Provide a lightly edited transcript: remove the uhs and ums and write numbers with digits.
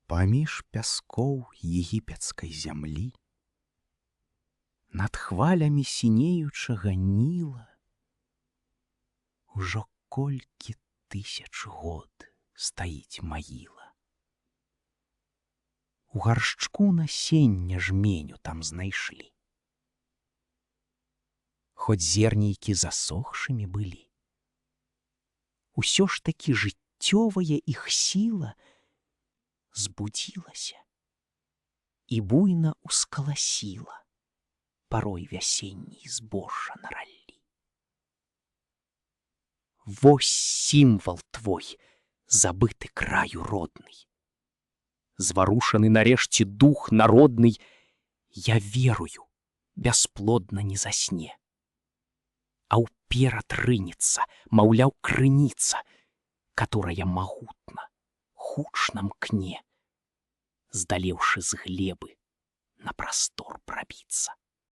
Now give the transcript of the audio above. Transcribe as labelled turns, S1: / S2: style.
S1: Паміж пяскоў егіпецкай зямлі над хвалямі сінеючага Ніла ужо колькі тысяч год стаіць магіла. У гаршчку насення жменю там знайшлі. Хоць зернейкі засохшымі былі, усё ж такі жыццёвая іх сіла збудзілася і буйна ускаласіла парой вясенняй збожжа на раллі. Вось сімвал твой, забыты краю родны. Зварушаны нарэшце дух народны, я верую, бясплодна не засне. А ўперад рынецца, маўляў, крыніца, которая магутна, хутчна мкне, здалеўшы з глебы на прастор прабіцца.